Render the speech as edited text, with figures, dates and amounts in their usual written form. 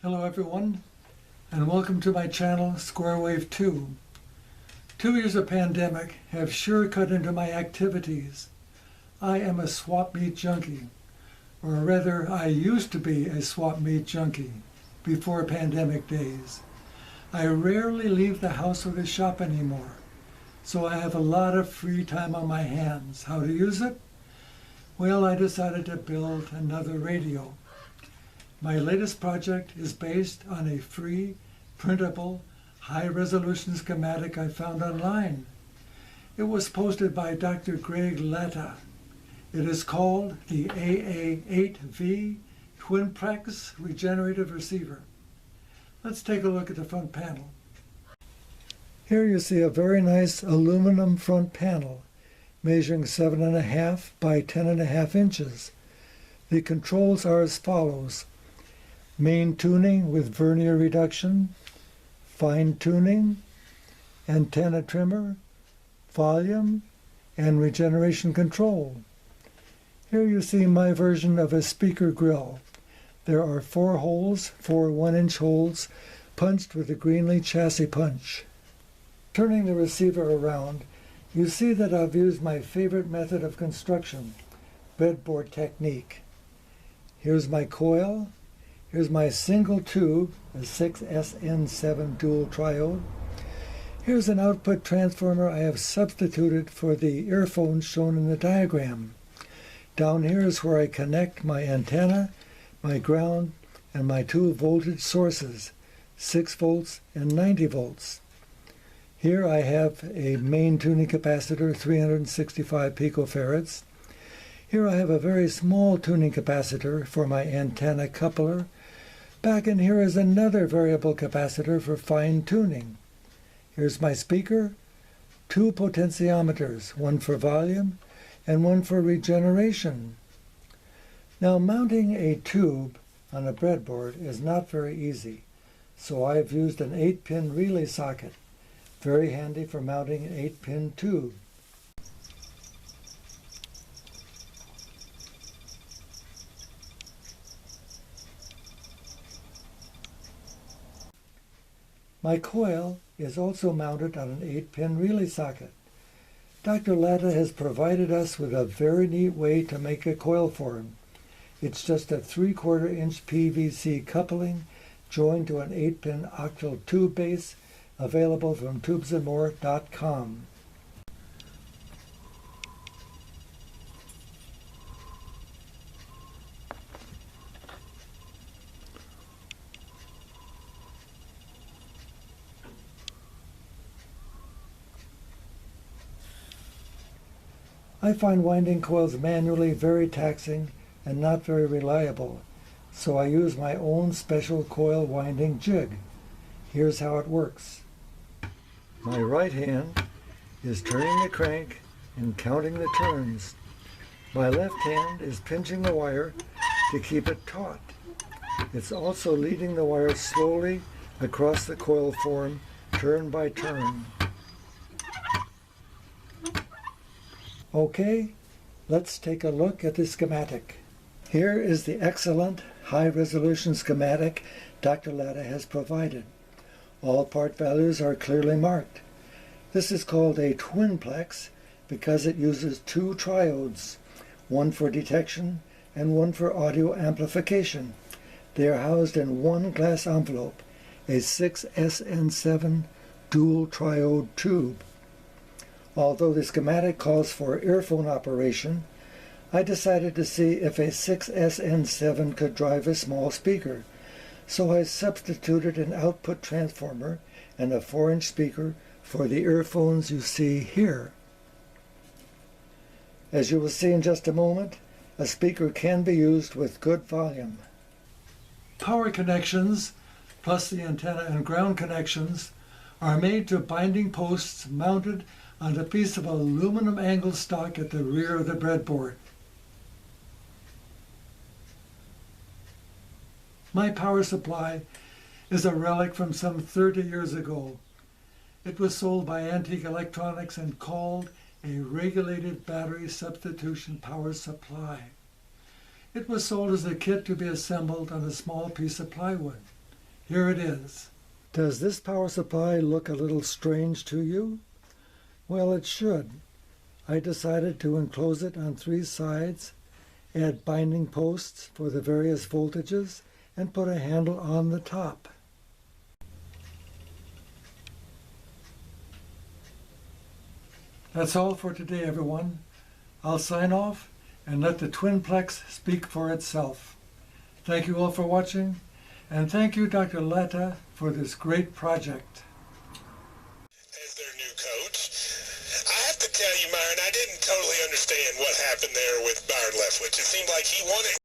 Hello everyone, and welcome to my channel, Square Wave 2. 2 years of pandemic have sure cut into my activities. I am a swap meet junkie, or rather I used to be a swap meet junkie before pandemic days. I rarely leave the house or the shop anymore, so I have a lot of free time on my hands. How to use it? Well, I decided to build another radio. My latest project is based on a free, printable, high-resolution schematic I found online. It was posted by Dr. Greg Latta. It is called the AA8V Twinplex Regenerative Receiver. Let's take a look at the front panel. Here you see a very nice aluminum front panel, measuring 7.5 by 10.5 inches. The controls are as follows: main tuning with vernier reduction, fine tuning, antenna trimmer, volume, and regeneration control. Here you see my version of a speaker grill. There are 4 holes, 4 1-inch holes, punched with a Greenlee chassis punch. Turning the receiver around, you see that I've used my favorite method of construction, breadboard technique. Here's my coil. Here's my single tube, a 6SN7 dual triode. Here's an output transformer I have substituted for the earphones shown in the diagram. Down here is where I connect my antenna, my ground, and my 2 voltage sources, 6 volts and 90 volts. Here I have a main tuning capacitor, 365 picofarads. Here I have a very small tuning capacitor for my antenna coupler. Back in here is another variable capacitor for fine tuning. Here's my speaker, 2 potentiometers, one for volume and one for regeneration. Now, mounting a tube on a breadboard is not very easy, so I've used an 8-pin relay socket, very handy for mounting an 8-pin tube. My coil is also mounted on an 8-pin relay socket. Dr. Latta has provided us with a very neat way to make a coil form. It's just a 3/4 inch PVC coupling joined to an 8-pin octal tube base, available from tubesandmore.com. I find winding coils manually very taxing and not very reliable, so I use my own special coil winding jig. Here's how it works. My right hand is turning the crank and counting the turns. My left hand is pinching the wire to keep it taut. It's also leading the wire slowly across the coil form, turn by turn. Okay, let's take a look at the schematic. Here is the excellent high-resolution schematic Dr. Latta has provided. All part values are clearly marked. This is called a Twinplex because it uses 2 triodes, one for detection and one for audio amplification. They are housed in one glass envelope, a 6SN7 dual triode tube. Although the schematic calls for earphone operation, I decided to see if a 6SN7 could drive a small speaker, so I substituted an output transformer and a 4-inch speaker for the earphones you see here. As you will see in just a moment, a speaker can be used with good volume. Power connections, plus the antenna and ground connections, are made to binding posts mounted on a piece of aluminum angle stock at the rear of the breadboard. My power supply is a relic from some 30 years ago. It was sold by Antique Electronics and called a regulated battery substitution power supply. It was sold as a kit to be assembled on a small piece of plywood. Here it is. Does this power supply look a little strange to you? Well, it should. I decided to enclose it on 3 sides, add binding posts for the various voltages, and put a handle on the top. That's all for today, everyone. I'll sign off and let the Twinplex speak for itself. Thank you all for watching, and thank you, Dr. Letta, for this great project. As their new coach, I have to tell you, Myron, I didn't totally understand what happened there with Byron Leftwich. It seemed like he wanted